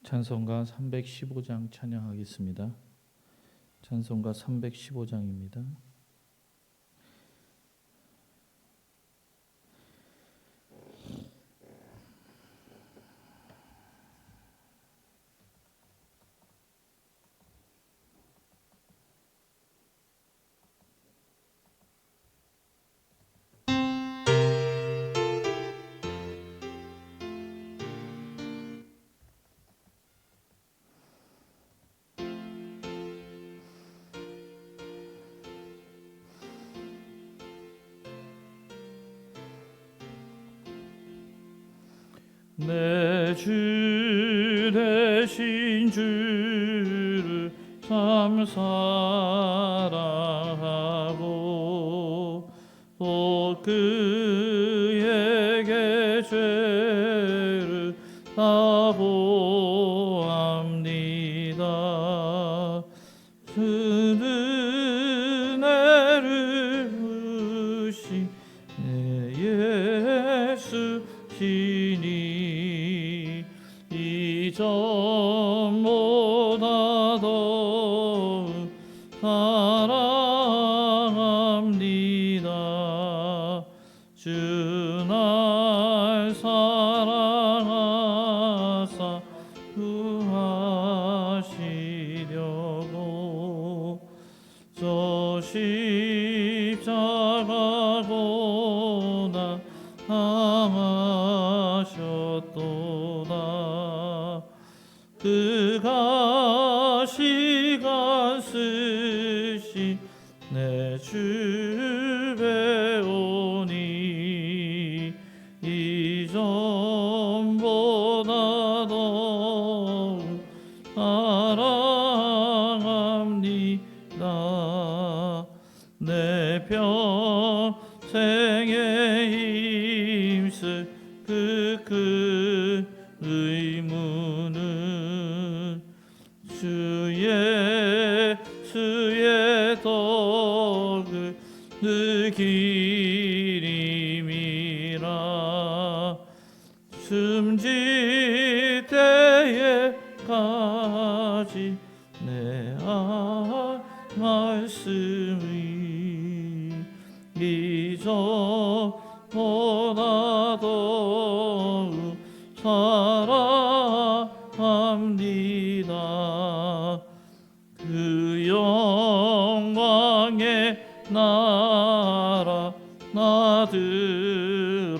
찬송가 315장 찬양하겠습니다. 찬송가 315장입니다. 내 주 되신 주를 참 사랑하고 또 그에게 죄를 다 보합니다. 그 은혜를 주신 내 예수 시니 이전보다 더욱 사랑합니다. 주 날 사랑하사 구하시려고 저 십자가 고난 당하셨도다. 그가 시간 쓰시 내 주 배우니 이전보다 더욱 사랑합니다. 내 평생에 힘쓸 그 의무는 주의 덕을 느끼림이라. 숨질 때에까지 내 말씀이 이전보다 더욱 사랑합니다. 그 영광의 나라 나 들어가서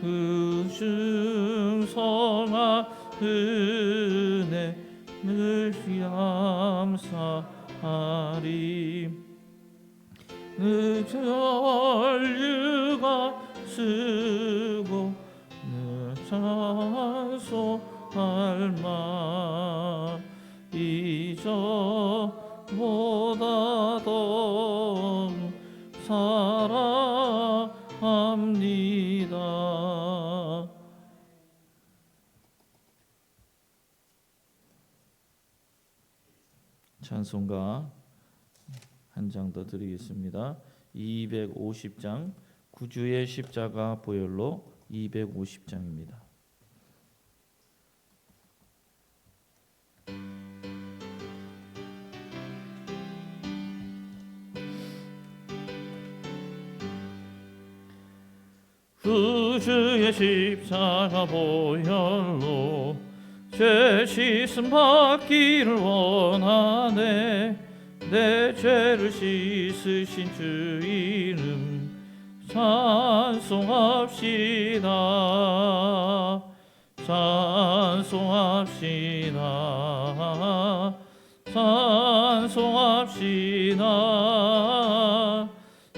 그 중성한 은혜를 감사하리. 그 전류가 쓰고 내 찬송할 마 이전보다 더욱 사랑합니다. 찬송가 한 장 더 드리겠습니다. 250장 구주의 십자가 보혈로 250장입니다. 구주의 십자가 보혈로 죄 씻음 받기를 원하네. 내 죄를 씻으신 주 이름 찬송합시다. 찬송합시다. 찬송합시다.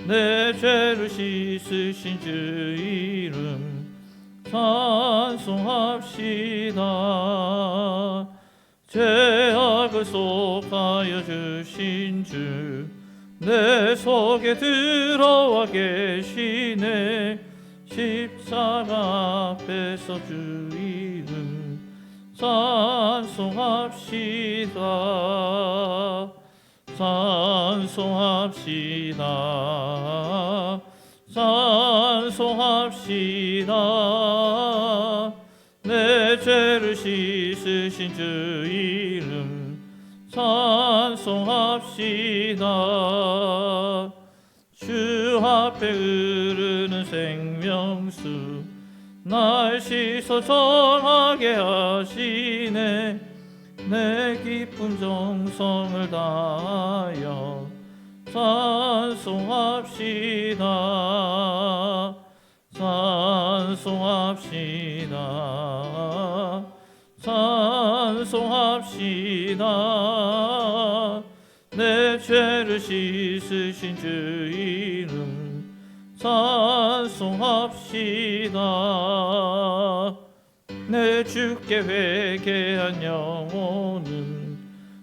내 죄를 씻으신 주 이름 찬송합시다. 죄악을 속하여 주신 주 내 속에 들어와 계시네. 십자가 앞에서 주 이름 찬송합시다. 찬송합시다. 찬송합시다. 죄를 씻으신 주 이름 찬송합시다. 주 앞에 흐르는 생명수 날 씻어 정하게 하시네. 내 기쁜 정성을 다하여 찬송합시다. 찬송합시다. 찬송합시다. 내 죄를 씻으신 주 이름 찬송합시다. 내 주께 회개한 영혼은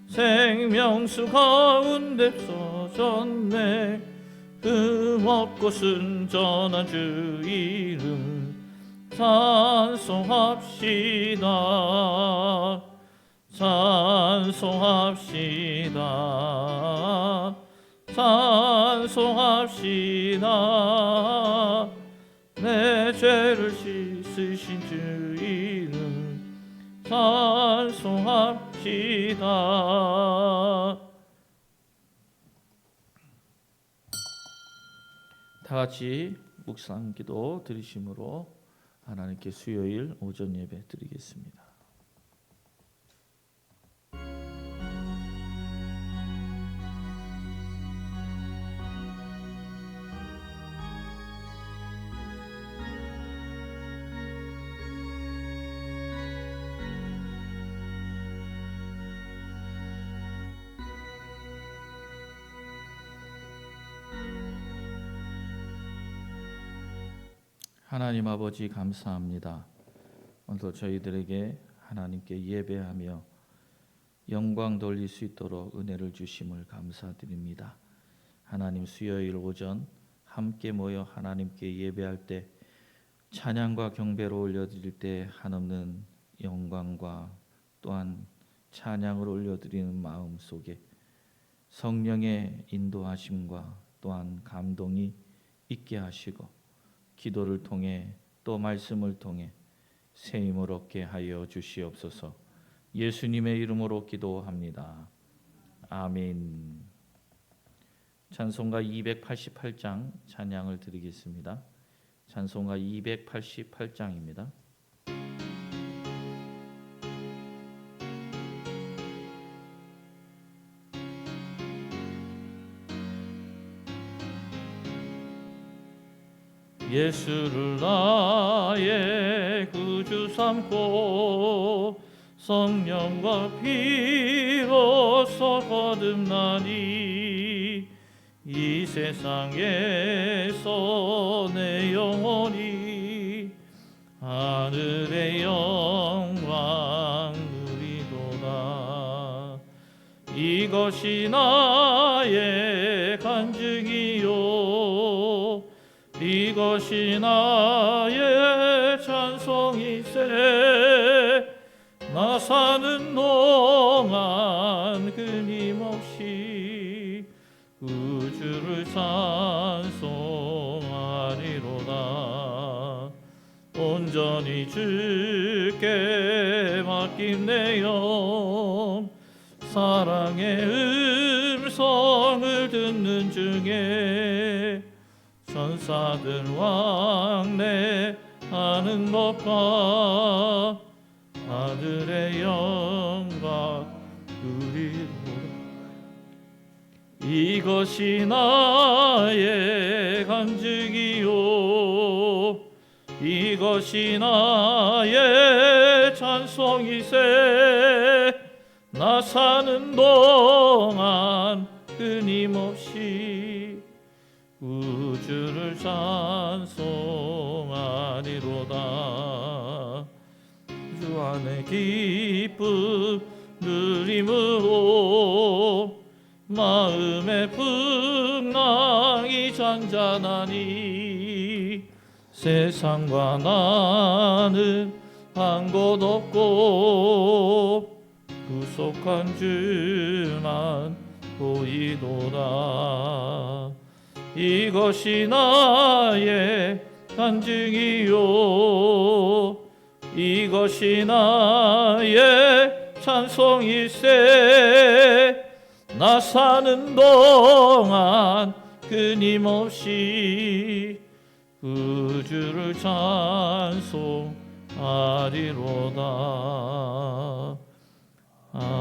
생명수 가운데 써졌네. 흠없고 순전한 주 이름 찬송합시다. 찬송합시다. 찬송합시다. 내 죄를 씻으신 주 이름 찬송합시다. 다 같이 묵상기도 드리심으로 하나님께 수요일 오전 예배 드리겠습니다. 하나님 아버지 감사합니다. 오늘도 저희들에게 하나님께 예배하며 영광 돌릴 수 있도록 은혜를 주심을 감사드립니다. 하나님 수요일 오전 함께 모여 하나님께 예배할 때 찬양과 경배로 올려드릴 때 한없는 영광과 또한 찬양을 올려드리는 마음 속에 성령의 인도하심과 또한 감동이 있게 하시고 기도를 통해 또 말씀을 통해 새 힘을 얻게 하여 주시옵소서. 예수님의 이름으로 기도합니다. 아멘. 찬송가 288장 찬양을 드리겠습니다. 찬송가 288장입니다. 예수를 나의 구주 삼고 성령과 피로써 거듭나니 이 세상에서 내 영혼이 하늘의 영광 누리도다. 이것이 나의 간증이요 이것이 나의 찬송이세. 나 사는 동안 끊임없이 구주를 찬송하리로다. 온전히 주께 맡긴 내 영 사랑의 음성을 듣는 중에 천사들 왕래하는 것과 아들의 영광 누리도다. 이것이 나의 간증이요 이것이 나의 찬송이세. 나 사는 동안 끊임없이 구주를 찬송하리로다. 주 안에 기쁨 누림으로 마음의 풍랑이 잔잔하니 세상과 나는 한 곳 없고 구속한 주만 보이도다. 이것이 나의 간증이요 이것이 나의 찬송일세. 나 사는 동안 끊임없이 그 주를 찬송하리로다. 아멘.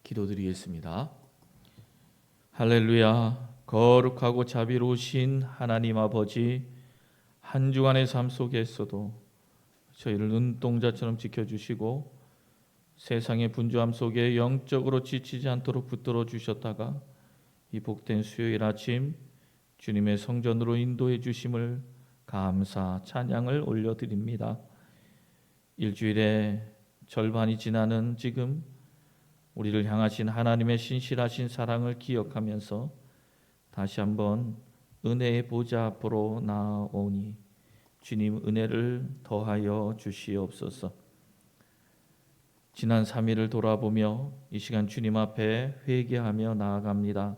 기도드리겠습니다. 할렐루야. 거룩하고 자비로우신 하나님 아버지, 한 주간의 삶 속에서도 저희를 눈동자처럼 지켜주시고 세상의 분주함 속에 영적으로 지치지 않도록 붙들어 주셨다가 이 복된 수요일 아침 주님의 성전으로 인도해 주심을 감사 찬양을 올려드립니다. 일주일의 절반이 지나는 지금 우리를 향하신 하나님의 신실하신 사랑을 기억하면서 다시 한번 은혜의 보좌 앞으로 나아오니 주님 은혜를 더하여 주시옵소서. 지난 3일을 돌아보며 이 시간 주님 앞에 회개하며 나아갑니다.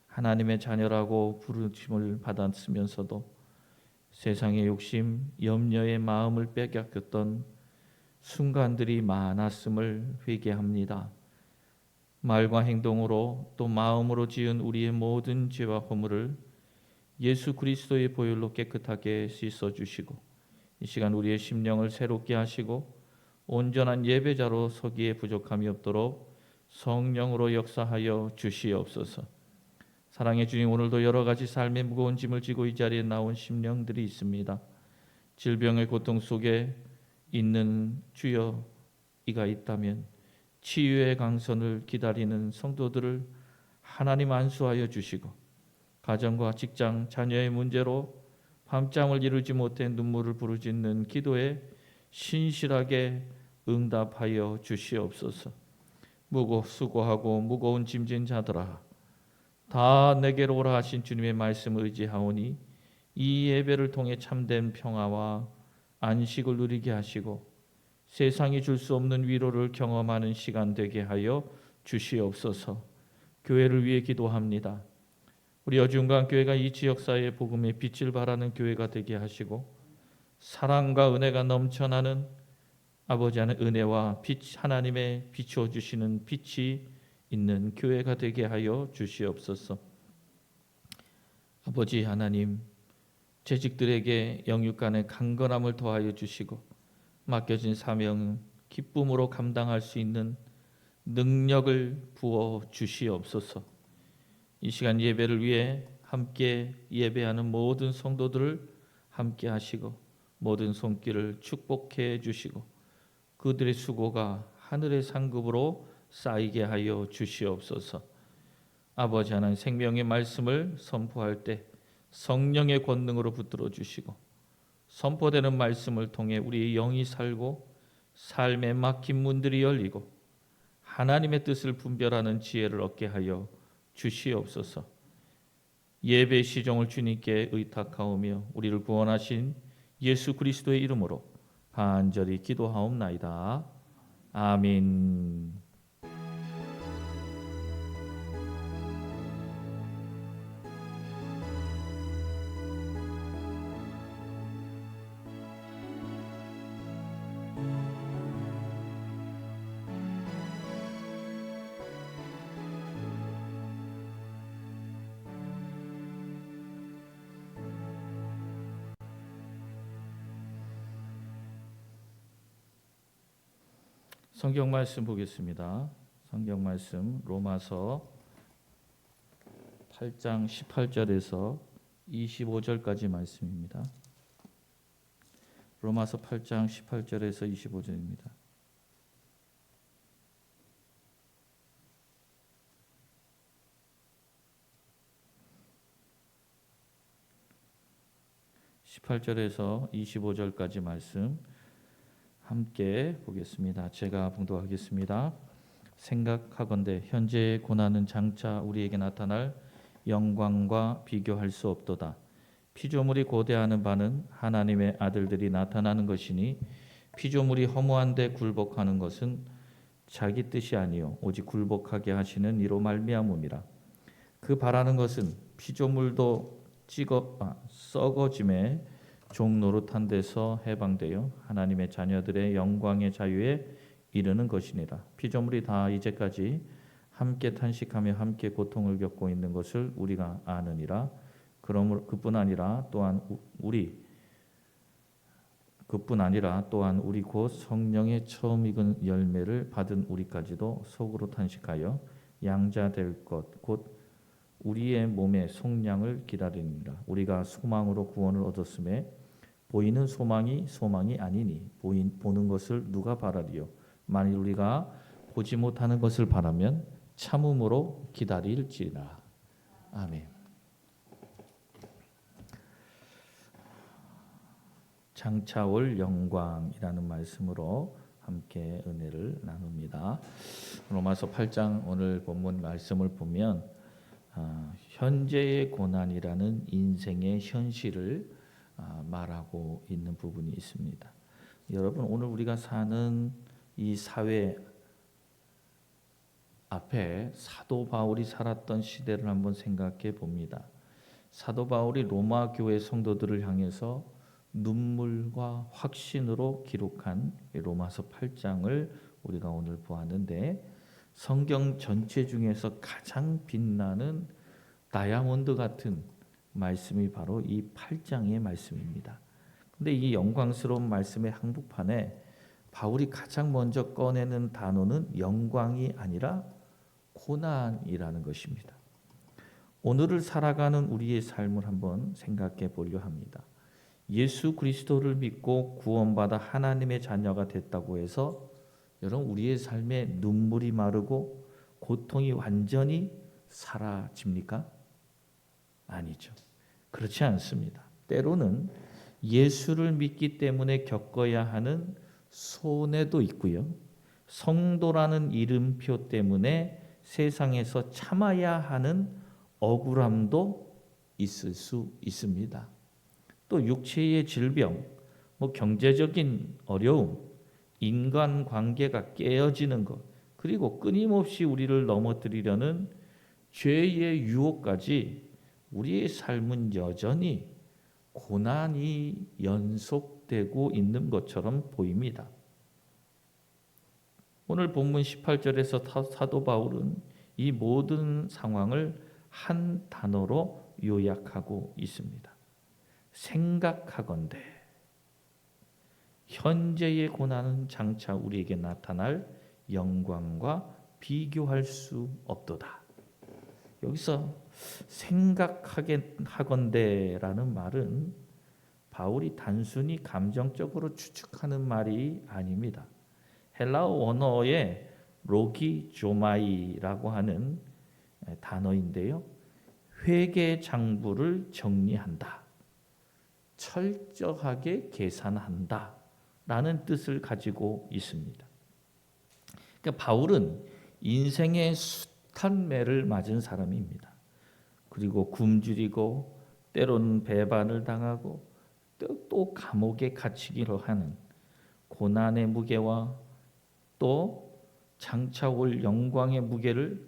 하나님의 자녀라고 부르심을 받았으면서도 세상의 욕심, 염려의 마음을 빼앗겼던 순간들이 많았음을 회개합니다. 말과 행동으로 또 마음으로 지은 우리의 모든 죄와 허물을 예수 그리스도의 보혈로 깨끗하게 씻어주시고 이 시간 우리의 심령을 새롭게 하시고 온전한 예배자로 서기에 부족함이 없도록 성령으로 역사하여 주시옵소서. 사랑의 주님, 오늘도 여러 가지 삶의 무거운 짐을 지고 이 자리에 나온 심령들이 있습니다. 질병의 고통 속에 있는 주여, 이가 있다면 치유의 강선을 기다리는 성도들을 하나님 안수하여 주시고 가정과 직장, 자녀의 문제로 밤잠을 이루지 못해 눈물을 부르짖는 기도에 신실하게 응답하여 주시옵소서. 수고하고 무거운 짐진 자들아, 다 내게로 오라 하신 주님의 말씀을 의지하오니 이 예배를 통해 참된 평화와 안식을 누리게 하시고 세상이 줄 수 없는 위로를 경험하는 시간 되게 하여 주시옵소서. 교회를 위해 기도합니다. 우리 여중강교회가 이 지역사회의 복음의 빛을 발하는 교회가 되게 하시고 사랑과 은혜가 넘쳐나는 아버지 하나님의 은혜와 빛, 하나님의 비추어 주시는 빛이 있는 교회가 되게 하여 주시옵소서. 아버지 하나님, 재직들에게 영육간의 강건함을 더하여 주시고 맡겨진 사명 기쁨으로 감당할 수 있는 능력을 부어 주시옵소서. 이 시간 예배를 위해 함께 예배하는 모든 성도들을 함께 하시고 모든 손길을 축복해 주시고 그들의 수고가 하늘의 상급으로 쌓이게 하여 주시옵소서. 아버지 하나님, 생명의 말씀을 선포할 때 성령의 권능으로 붙들어 주시고 선포되는 말씀을 통해 우리의 영이 살고 삶의 막힌 문들이 열리고 하나님의 뜻을 분별하는 지혜를 얻게 하여 주시옵소서. 예배 시종을 주님께 의탁하오며 우리를 구원하신 예수 그리스도의 이름으로 간절히 기도하옵나이다. 아멘. 성경 말씀 보겠습니다. 성경 말씀 로마서 8장 18절에서 25절까지 말씀입니다. 로마서 8장 18절에서 25절입니다. (18절에서) 25절까지 말씀 함께 보겠습니다. 제가 봉독하겠습니다. 생각하건대 현재의 고난은 장차 우리에게 나타날 영광과 비교할 수 없도다. 피조물이 고대하는 바는 하나님의 아들들이 나타나는 것이니 피조물이 허무한데 굴복하는 것은 자기 뜻이 아니요 오직 굴복하게 하시는 이로 말미암음이라. 그 바라는 것은 피조물도 썩어짐의 종 노릇한 데서 해방되어 하나님의 자녀들의 영광의 자유에 이르는 것이니라. 피조물이 다 이제까지 함께 탄식하며 함께 고통을 겪고 있는 것을 우리가 아느니라. 그러므로 그뿐 아니라 또한 우리 곧 성령의 처음 익은 열매를 받은 우리까지도 속으로 탄식하여 양자 될 것 곧 우리의 몸의 속량을 기다리니라. 우리가 소망으로 구원을 얻었음에 보이는 소망이 아니니 보는 것을 누가 바라리요. 만일 우리가 보지 못하는 것을 바라면 참음으로 기다릴지라. 아멘. 장차올 영광이라는 말씀으로 함께 은혜를 나눕니다. 로마서 8장 오늘 본문 말씀을 보면 현재의 고난이라는 인생의 현실을 말하고 있는 부분이 있습니다. 여러분, 오늘 우리가 사는 이 사회 앞에 사도 바울이 살았던 시대를 한번 생각해 봅니다. 사도 바울이 로마 교회 성도들을 향해서 눈물과 확신으로 기록한 로마서 8장을 우리가 오늘 보았는데, 성경 전체 중에서 가장 빛나는 다이아몬드 같은 말씀이 바로 이 8장의 말씀입니다. 근데 이 영광스러운 말씀의 한복판에 바울이 가장 먼저 꺼내는 단어는 영광이 아니라 고난이라는 것입니다. 오늘을 살아가는 우리의 삶을 한번 생각해 보려 합니다. 예수 그리스도를 믿고 구원받아 하나님의 자녀가 됐다고 해서 여러분, 우리의 삶에 눈물이 마르고 고통이 완전히 사라집니까? 아니죠. 그렇지 않습니다. 때로는 예수를 믿기 때문에 겪어야 하는 손해도 있고요. 성도라는 이름표 때문에 세상에서 참아야 하는 억울함도 있을 수 있습니다. 또 육체의 질병, 경제적인 어려움, 인간관계가 깨어지는 것, 그리고 끊임없이 우리를 넘어뜨리려는 죄의 유혹까지 우리의 삶은 여전히 고난이 연속되고 있는 것처럼 보입니다. 오늘 본문 18절에서 사도 바울은 이 모든 상황을 한 단어로 요약하고 있습니다. 생각하건대 현재의 고난은 장차 우리에게 나타날 영광과 비교할 수 없도다. 여기서 생각하건대라는 말은 바울이 단순히 감정적으로 추측하는 말이 아닙니다. 헬라어 원어의 로기조마이라고 하는 단어인데요. 회계 장부를 정리한다, 철저하게 계산한다 라는 뜻을 가지고 있습니다. 그러니까 바울은 인생의 숱한 매를 맞은 사람입니다. 그리고 굶주리고 때로는 배반을 당하고 또 감옥에 갇히기로 하는 고난의 무게와 또 장차 올 영광의 무게를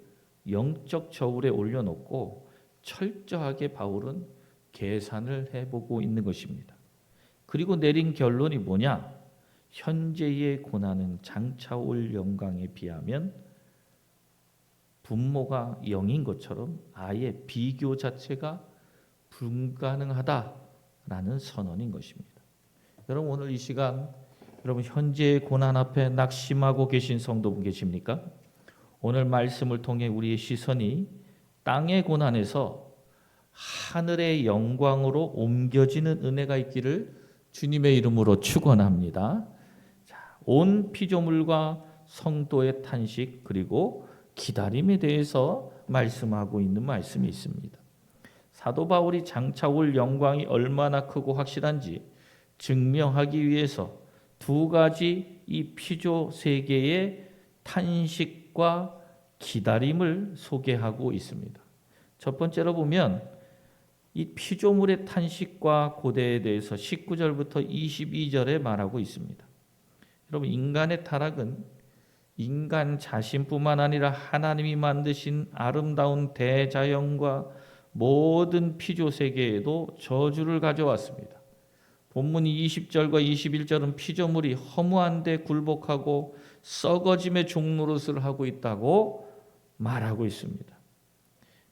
영적 저울에 올려놓고 철저하게 바울은 계산을 해보고 있는 것입니다. 그리고 내린 결론이 뭐냐? 현재의 고난은 장차 올 영광에 비하면 분모가 0인 것처럼 아예 비교 자체가 불가능하다라는 선언인 것입니다. 여러분, 오늘 이 시간 여러분 현재의 고난 앞에 낙심하고 계신 성도분 계십니까? 오늘 말씀을 통해 우리의 시선이 땅의 고난에서 하늘의 영광으로 옮겨지는 은혜가 있기를 주님의 이름으로 축원합니다. 온 피조물과 성도의 탄식 그리고 기다림에 대해서 말씀하고 있는 말씀이 있습니다. 사도 바울이 장차 올 영광이 얼마나 크고 확실한지 증명하기 위해서 두 가지 이 피조 세계의 탄식과 기다림을 소개하고 있습니다. 첫 번째로 보면 이 피조물의 탄식과 고대에 대해서 19절부터 22절에 말하고 있습니다. 여러분, 인간의 타락은 인간 자신뿐만 아니라 하나님이 만드신 아름다운 대자연과 모든 피조 세계에도 저주를 가져왔습니다. 본문 20절과 21절은 피조물이 허무한데 굴복하고 썩어짐의 종노릇을 하고 있다고 말하고 있습니다.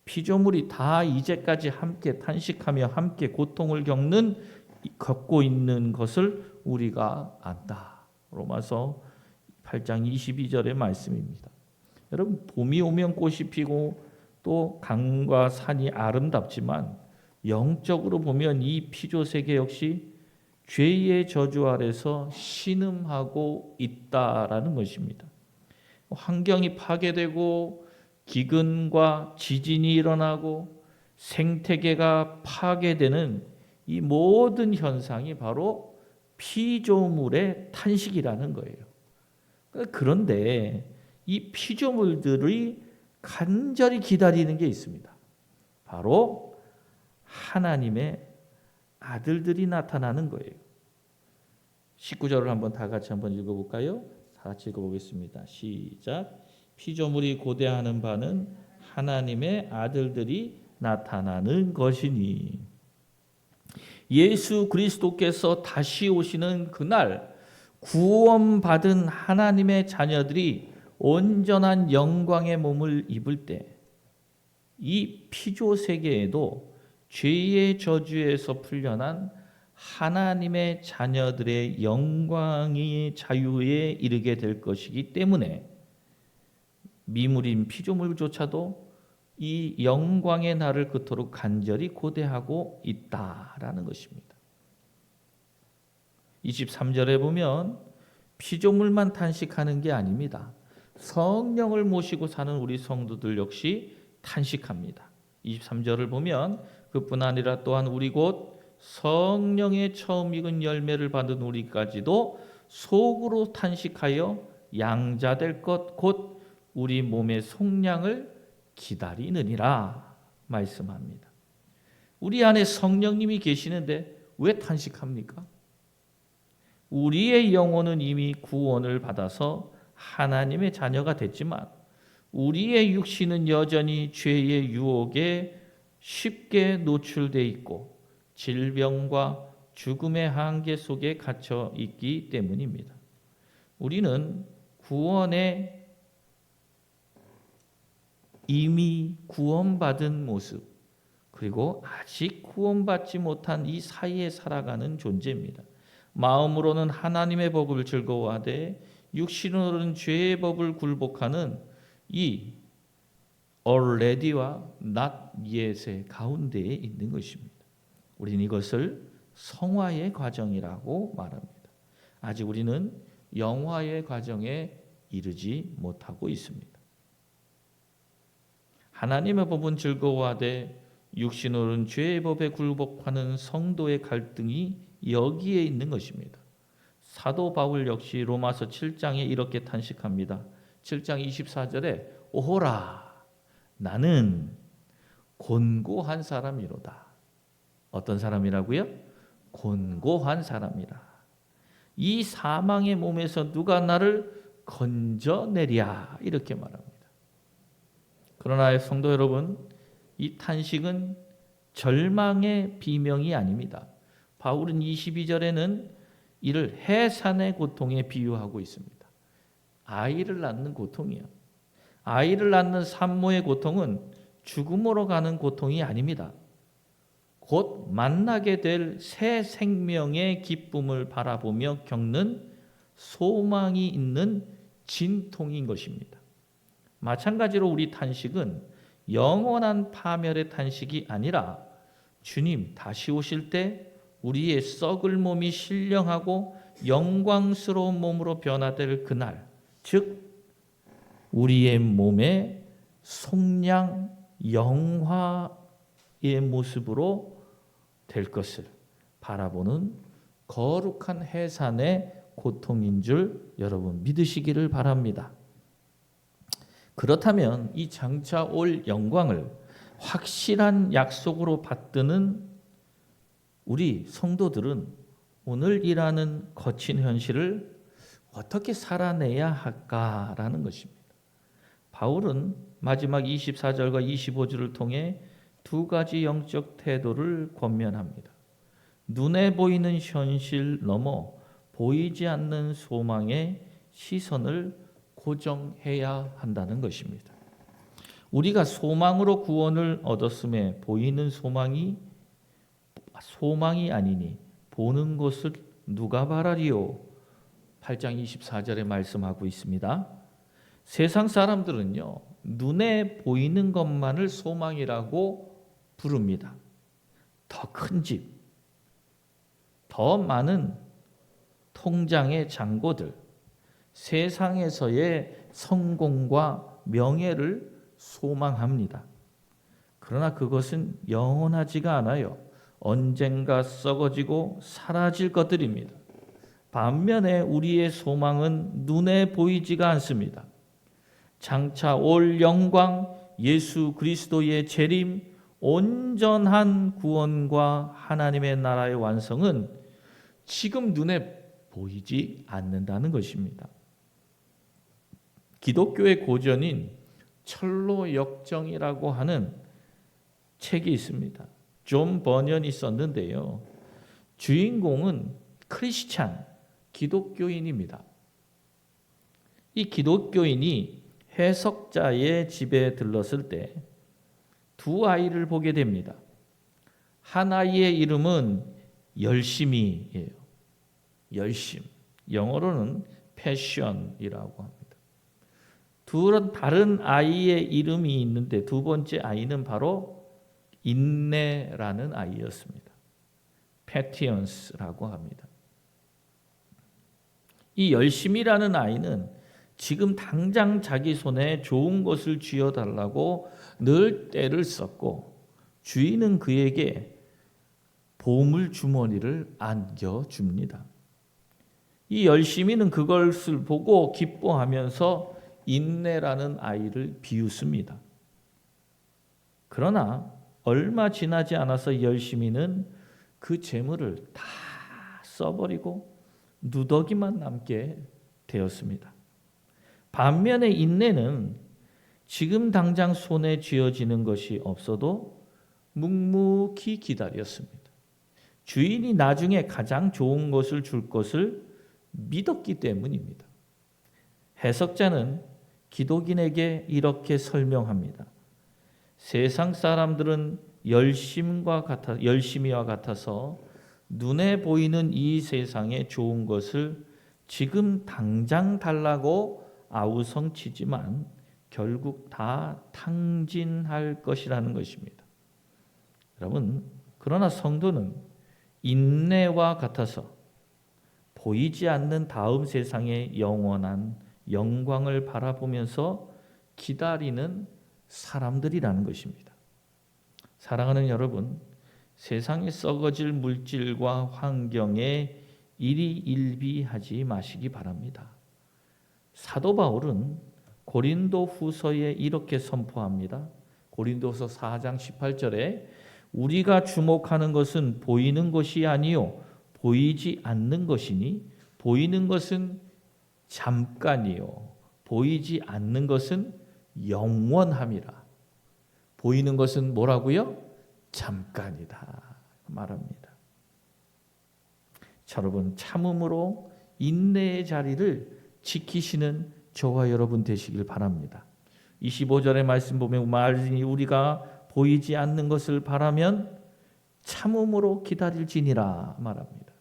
피조물이 다 이제까지 함께 탄식하며 함께 고통을 겪고 있는 것을 우리가 안다. 로마서 8장 22절의 말씀입니다. 여러분, 봄이 오면 꽃이 피고 또 강과 산이 아름답지만 영적으로 보면 이 피조 세계 역시 죄의 저주 아래서 신음하고 있다라는 것입니다. 환경이 파괴되고 기근과 지진이 일어나고 생태계가 파괴되는 이 모든 현상이 바로 피조물의 탄식이라는 거예요. 그런데 이 피조물들이 간절히 기다리는 게 있습니다. 바로 하나님의 아들들이 나타나는 거예요. 19절을 한번 다 같이 한번 읽어볼까요? 다 같이 읽어보겠습니다. 시작. 피조물이 고대하는 바는 하나님의 아들들이 나타나는 것이니. 예수 그리스도께서 다시 오시는 그날 구원받은 하나님의 자녀들이 온전한 영광의 몸을 입을 때 이 피조 세계에도 죄의 저주에서 풀려난 하나님의 자녀들의 영광의 자유에 이르게 될 것이기 때문에 미물인 피조물조차도 이 영광의 날을 그토록 간절히 고대하고 있다라는 것입니다. 23절에 보면 피조물만 탄식하는 게 아닙니다. 성령을 모시고 사는 우리 성도들 역시 탄식합니다. 23절을 보면 그뿐 아니라 또한 우리 곧 성령의 처음 익은 열매를 받은 우리까지도 속으로 탄식하여 양자될 것 곧 우리 몸의 속량을 기다리느니라 말씀합니다. 우리 안에 성령님이 계시는데 왜 탄식합니까? 우리의 영혼은 이미 구원을 받아서 하나님의 자녀가 됐지만 우리의 육신은 여전히 죄의 유혹에 쉽게 노출돼 있고 질병과 죽음의 한계 속에 갇혀 있기 때문입니다. 우리는 구원에 이미 구원받은 모습 그리고 아직 구원받지 못한 이 사이에 살아가는 존재입니다. 마음으로는 하나님의 법을 즐거워하되 육신으로는 죄의 법을 굴복하는 이 already와 not yet의 가운데에 있는 것입니다. 우리는 이것을 성화의 과정이라고 말합니다. 아직 우리는 영화의 과정에 이르지 못하고 있습니다. 하나님의 법은 즐거워하되 육신으로는 죄의 법에 굴복하는 성도의 갈등이 여기에 있는 것입니다. 사도 바울 역시 로마서 7장에 이렇게 탄식합니다. 7장 24절에 오호라 나는 곤고한 사람이로다. 어떤 사람이라고요? 곤고한 사람이라. 이 사망의 몸에서 누가 나를 건져내랴 이렇게 말합니다. 그러나 성도 여러분, 이 탄식은 절망의 비명이 아닙니다. 바울은 22절에는 이를 해산의 고통에 비유하고 있습니다. 아이를 낳는 고통이요. 아이를 낳는 산모의 고통은 죽음으로 가는 고통이 아닙니다. 곧 만나게 될 새 생명의 기쁨을 바라보며 겪는 소망이 있는 진통인 것입니다. 마찬가지로 우리 탄식은 영원한 파멸의 탄식이 아니라 주님 다시 오실 때 우리의 썩을 몸이 신령하고 영광스러운 몸으로 변화될 그날, 즉 우리의 몸의 속량 영화의 모습으로 될 것을 바라보는 거룩한 해산의 고통인 줄 여러분 믿으시기를 바랍니다. 그렇다면 이 장차 올 영광을 확실한 약속으로 받드는 우리 성도들은 오늘이라는 거친 현실을 어떻게 살아내야 할까라는 것입니다. 바울은 마지막 24절과 25절을 통해 두 가지 영적 태도를 권면합니다. 눈에 보이는 현실 넘어 보이지 않는 소망에 시선을 고정해야 한다는 것입니다. 우리가 소망으로 구원을 얻었음에 보이는 소망이 아니니 보는 것을 누가 바라리요? 8장 24절에 말씀하고 있습니다. 세상 사람들은요, 눈에 보이는 것만을 소망이라고 부릅니다. 더 큰 집, 더 많은 통장의 잔고들, 세상에서의 성공과 명예를 소망합니다. 그러나 그것은 영원하지가 않아요. 언젠가 썩어지고 사라질 것들입니다. 반면에 우리의 소망은 눈에 보이지가 않습니다. 장차 올 영광, 예수 그리스도의 재림, 온전한 구원과 하나님의 나라의 완성은 지금 눈에 보이지 않는다는 것입니다. 기독교의 고전인 철로 역정이라고 하는 책이 있습니다. 존 버년이 썼는데요. 주인공은 크리스찬, 기독교인입니다. 이 기독교인이 해석자의 집에 들렀을 때 두 아이를 보게 됩니다. 한 아이의 이름은 열심이에요. 열심. 영어로는 패션이라고 합니다. 다른 아이의 이름이 있는데 두 번째 아이는 바로 인내라는 아이였습니다. 패티언스라고 합니다. 이 열심이라는 아이는 지금 당장 자기 손에 좋은 것을 쥐어달라고 늘 떼를 썼고 주인은 그에게 보물 주머니를 안겨줍니다. 이 열심이는 그것을 보고 기뻐하면서 인내라는 아이를 비웃습니다. 그러나 얼마 지나지 않아서 열심이는 그 재물을 다 써버리고 누더기만 남게 되었습니다. 반면에 인내는 지금 당장 손에 쥐어지는 것이 없어도 묵묵히 기다렸습니다. 주인이 나중에 가장 좋은 것을 줄 것을 믿었기 때문입니다. 해석자는 기독인에게 이렇게 설명합니다. 세상 사람들은 열심이와 같아서 눈에 보이는 이 세상의 좋은 것을 지금 당장 달라고 아우성치지만 결국 다 탕진할 것이라는 것입니다. 여러분, 그러나 성도는 인내와 같아서 보이지 않는 다음 세상의 영원한 영광을 바라보면서 기다리는 사람들이라는 것입니다. 사랑하는 여러분, 세상에 썩어질 물질과 환경에 일희일비하지 마시기 바랍니다. 사도 바울은 고린도 후서에 이렇게 선포합니다. 고린도서 4장 18절에 우리가 주목하는 것은 보이는 것이 아니요 보이지 않는 것이니 보이는 것은 잠깐이요 보이지 않는 것은 영원함이라. 보이는 것은 뭐라고요? 잠깐이다 말합니다. 자, 여러분, 참음으로 인내의 자리를 지키시는 저와 여러분 되시길 바랍니다. 25절의 말씀 보면 말하니 우리가 보이지 않는 것을 바라면 참음으로 기다릴지니라 말합니다.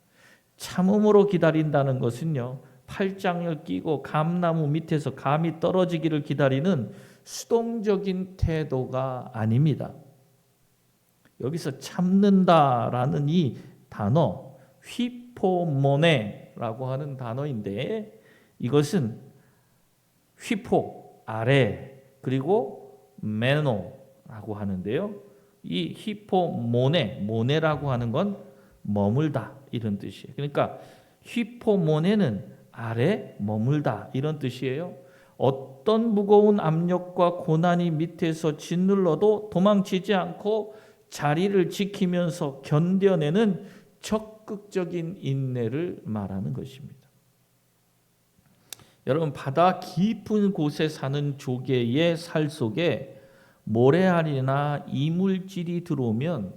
참음으로 기다린다는 것은요, 팔짱을 끼고 감나무 밑에서 감이 떨어지기를 기다리는 수동적인 태도가 아닙니다. 여기서 참는다라는 이 단어 휘포모네라고 하는 단어인데 이것은 휘포 아래 그리고 메노라고 하는데요. 이 모네라고 하는 건 머물다 이런 뜻이에요. 그러니까 휘포모네는 아래 머물다 이런 뜻이에요. 어떤 무거운 압력과 고난이 밑에서 짓눌러도 도망치지 않고 자리를 지키면서 견뎌내는 적극적인 인내를 말하는 것입니다. 여러분, 바다 깊은 곳에 사는 조개의 살 속에 모래알이나 이물질이 들어오면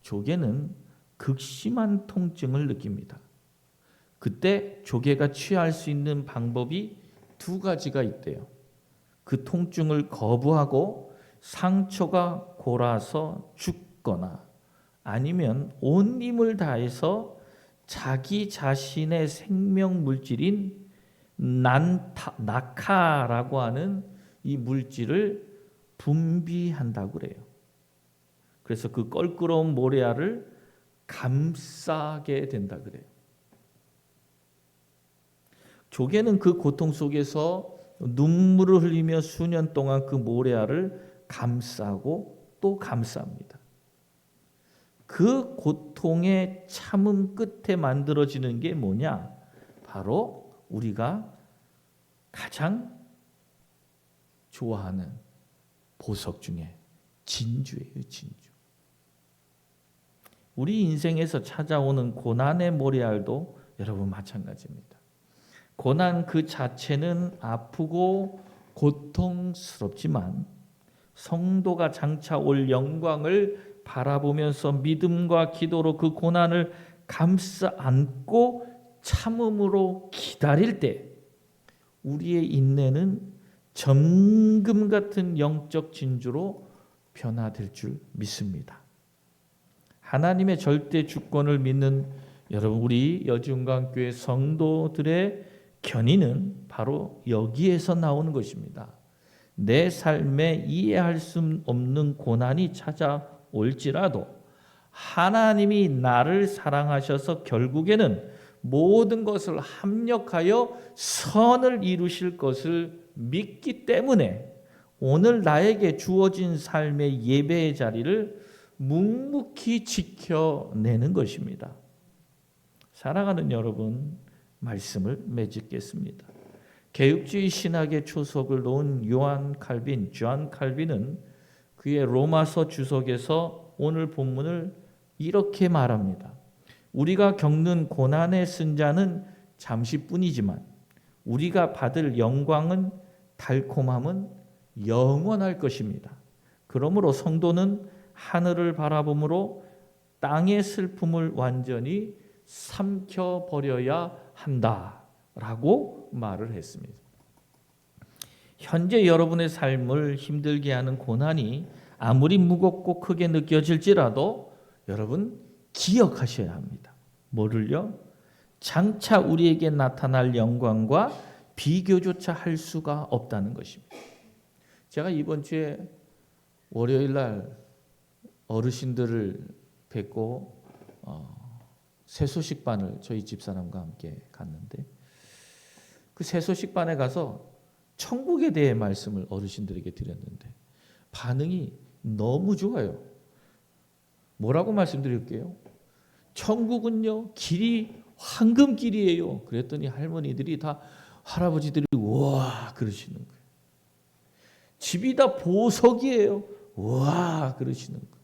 조개는 극심한 통증을 느낍니다. 그때 조개가 취할 수 있는 방법이 두 가지가 있대요. 그 통증을 거부하고 상처가 골아서 죽거나 아니면 온 힘을 다해서 자기 자신의 생명 물질인 낙하라고 하는 이 물질을 분비한다고 그래요. 그래서 그 껄끄러운 모래알을 감싸게 된다 그래요. 조개는 그 고통 속에서 눈물을 흘리며 수년 동안 그 모래알을 감싸고 또 감쌉니다. 그 고통의 참음 끝에 만들어지는 게 뭐냐? 바로 우리가 가장 좋아하는 보석 중에 진주예요, 진주. 우리 인생에서 찾아오는 고난의 모래알도 여러분 마찬가지입니다. 고난 그 자체는 아프고 고통스럽지만 성도가 장차 올 영광을 바라보면서 믿음과 기도로 그 고난을 감싸 안고 참음으로 기다릴 때 우리의 인내는 점금 같은 영적 진주로 변화될 줄 믿습니다. 하나님의 절대 주권을 믿는 여러분, 우리 여지운강교회 성도들의 견인은 바로 여기에서 나오는 것입니다. 내 삶에 이해할 수 없는 고난이 찾아올지라도 하나님이 나를 사랑하셔서 결국에는 모든 것을 합력하여 선을 이루실 것을 믿기 때문에 오늘 나에게 주어진 삶의 예배의 자리를 묵묵히 지켜내는 것입니다. 사랑하는 여러분, 말씀을 맺겠습니다. 개혁주의 신학의 초석을 놓은 존 칼빈은 그의 로마서 주석에서 오늘 본문을 이렇게 말합니다. 우리가 겪는 고난의 쓴자는 잠시뿐이지만 우리가 받을 영광은 달콤함은 영원할 것입니다. 그러므로 성도는 하늘을 바라보므로 땅의 슬픔을 완전히 삼켜버려야 한다라고 말을 했습니다. 현재 여러분의 삶을 힘들게 하는 고난이 아무리 무겁고 크게 느껴질지라도 여러분 기억하셔야 합니다. 뭐를요? 장차 우리에게 나타날 영광과 비교조차 할 수가 없다는 것입니다. 제가 이번 주에 월요일 날 어르신들을 뵙고 새소식반을 저희 집사람과 함께 갔는데 그 새소식반에 가서 천국에 대해 말씀을 어르신들에게 드렸는데 반응이 너무 좋아요. 뭐라고 말씀드릴게요? 천국은요 길이 황금길이에요. 그랬더니 할머니들이 다 할아버지들이 와 그러시는 거예요. 집이 다 보석이에요. 와 그러시는 거예요.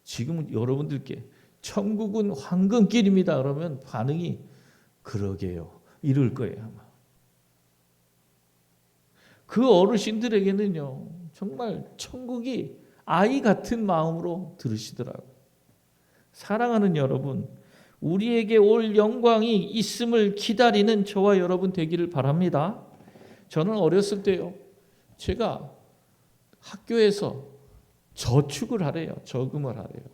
지금 여러분들께 천국은 황금길입니다. 그러면 반응이 그러게요. 이럴 거예요 아마. 그 어르신들에게는요 정말 천국이 아이 같은 마음으로 들으시더라고요. 사랑하는 여러분, 우리에게 올 영광이 있음을 기다리는 저와 여러분 되기를 바랍니다. 저는 어렸을 때요, 제가 학교에서 저축을 하래요. 저금을 하래요.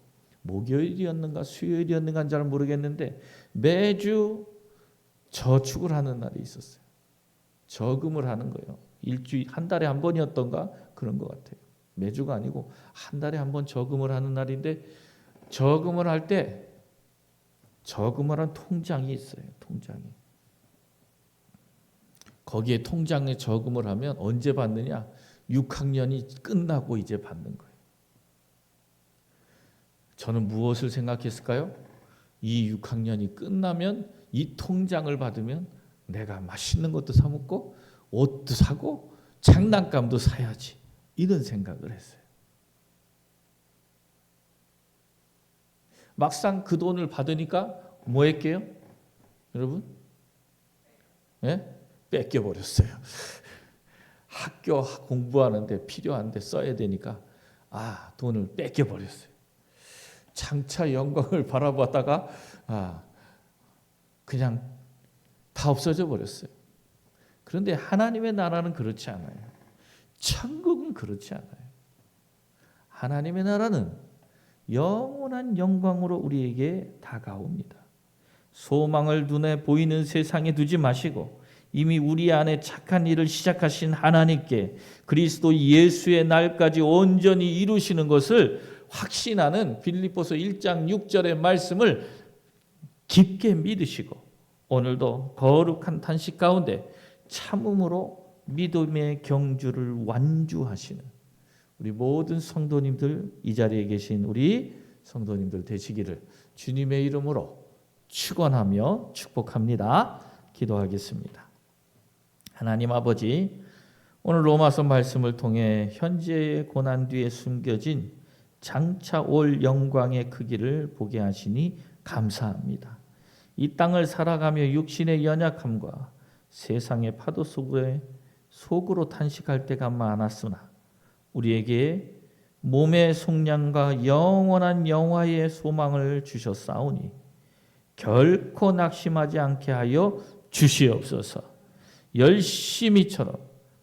목요일이었는가 수요일이었는가 잘 모르겠는데 매주 저축을 하는 날이 있었어요. 저금을 하는 거예요. 일주일 한 달에 한 번이었던가 그런 것 같아요. 매주가 아니고 한 달에 한 번 저금을 하는 날인데 저금을 할 때 저금을 한 통장이 있어요. 통장이. 거기에 통장에 저금을 하면 언제 받느냐? 6학년이 끝나고 이제 받는 거예요. 저는 무엇을 생각했을까요? 이 6학년이 끝나면 이 통장을 받으면 내가 맛있는 것도 사 먹고 옷도 사고 장난감도 사야지. 이런 생각을 했어요. 막상 그 돈을 받으니까 뭐 했게요? 여러분? 예? 뺏겨버렸어요. 학교 공부하는데 필요한데 써야 되니까 돈을 뺏겨 버렸어요. 장차 영광을 바라보다가 그냥 다 없어져 버렸어요. 그런데 하나님의 나라는 그렇지 않아요. 천국은 그렇지 않아요. 하나님의 나라는 영원한 영광으로 우리에게 다가옵니다. 소망을 눈에 보이는 세상에 두지 마시고 이미 우리 안에 착한 일을 시작하신 하나님께 그리스도 예수의 날까지 온전히 이루시는 것을 확신하는 빌립보서 1장 6절의 말씀을 깊게 믿으시고 오늘도 거룩한 탄식 가운데 참음으로 믿음의 경주를 완주하시는 우리 모든 성도님들, 이 자리에 계신 우리 성도님들 되시기를 주님의 이름으로 축원하며 축복합니다. 기도하겠습니다. 하나님 아버지, 오늘 로마서 말씀을 통해 현재의 고난 뒤에 숨겨진 장차 올 영광의 크기를 보게 하시니 감사합니다. 이 땅을 살아가며 육신의 연약함과 세상의 파도 속으로 탄식할 때가 많았으나 우리에게 몸의 속량과 영원한 영화의 소망을 주셨사오니 결코 낙심하지 않게 하여 주시옵소서. 열심히처럼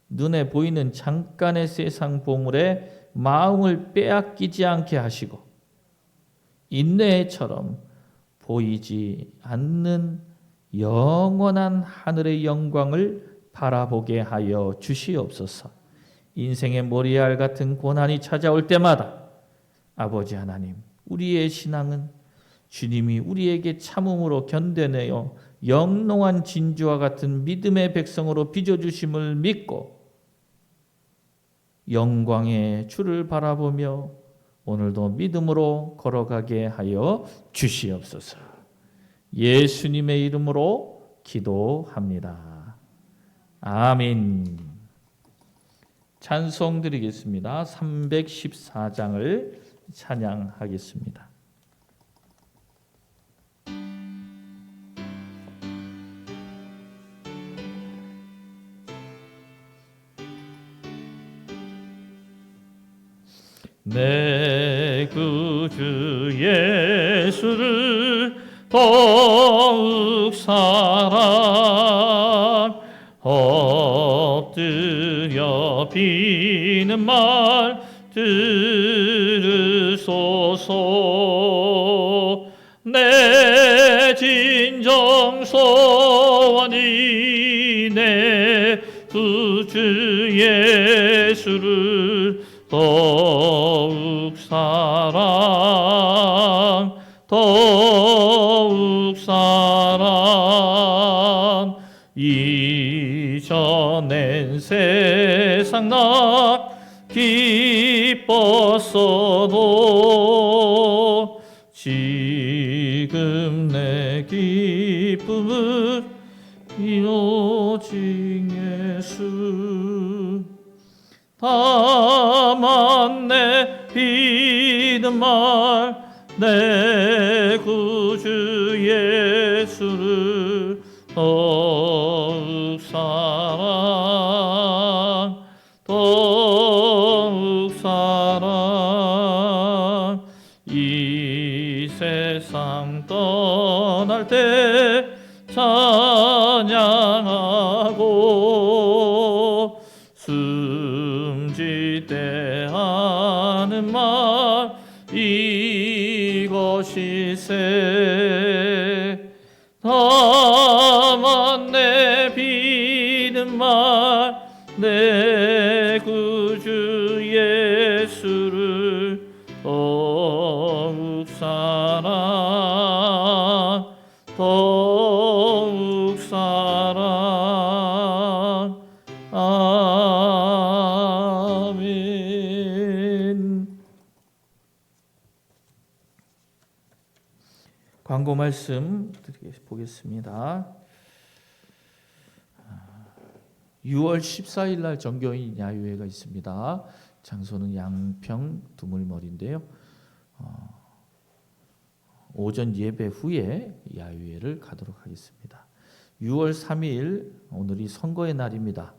눈에 보이는 잠깐의 세상 보물에 마음을 빼앗기지 않게 하시고 인내처럼 보이지 않는 영원한 하늘의 영광을 바라보게 하여 주시옵소서. 인생의 모리알 같은 고난이 찾아올 때마다 아버지 하나님, 우리의 신앙은 주님이 우리에게 참음으로 견뎌내어 영롱한 진주와 같은 믿음의 백성으로 빚어주심을 믿고 영광의 주를 바라보며 오늘도 믿음으로 걸어가게 하여 주시옵소서. 예수님의 이름으로 기도합니다. 아멘. 찬송 드리겠습니다. 314장을 찬양하겠습니다. 내 구주 예수를 더욱 사랑 엎드려 비는 말 들으소서. 내 진정 소원이 내 구주 예수를 더욱 사랑 이전엔 세상 나 기뻤어도 지금 내 기쁨은 오직 예수. 다만 내 믿음 말 내 구주 예수를 더욱 사랑 이 세상 떠날 때 찬양하고 숨질 때 하는 말 이것이세. 다만 내 믿음 말 내 구주 예수를 더욱 사랑 아멘. 광고 말씀 보겠습니다. 6월 14일 날 정교인 야유회가 있습니다. 장소는 양평 두물머리인데요. 오전 예배 후에 야유회를 가도록 하겠습니다. 6월 3일 오늘이 선거의 날입니다.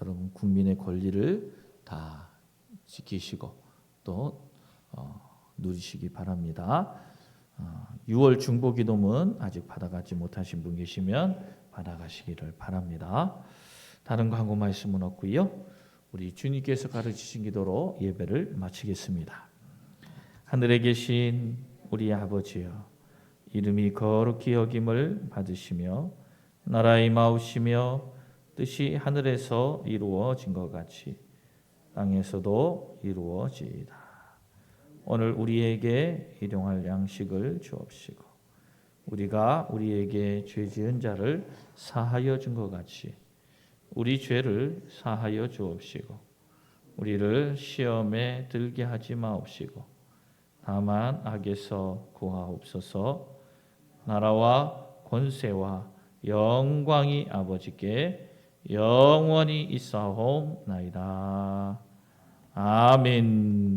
여러분 국민의 권리를 다 지키시고 또 누리시기 바랍니다. 6월 중보기도문 아직 받아가지 못하신 분 계시면 받아가시기를 바랍니다. 다른 광고 말씀은 없고요. 우리 주님께서 가르치신 기도로 예배를 마치겠습니다. 하늘에 계신 우리 아버지여, 이름이 거룩히 여김을 받으시며 나라의 임하옵시며 뜻이 하늘에서 이루어진 것 같이 땅에서도 이루어지이다. 오늘 우리에게 일용할 양식을 주옵시고 우리가 우리에게 죄 지은 자를 사하여 준 것 같이 우리 죄를 사하여 주옵시고 우리를 시험에 들게 하지 마옵시고 다만 악에서 구하옵소서. 나라와 권세와 영광이 아버지께 영원히 있사옵나이다. 아멘.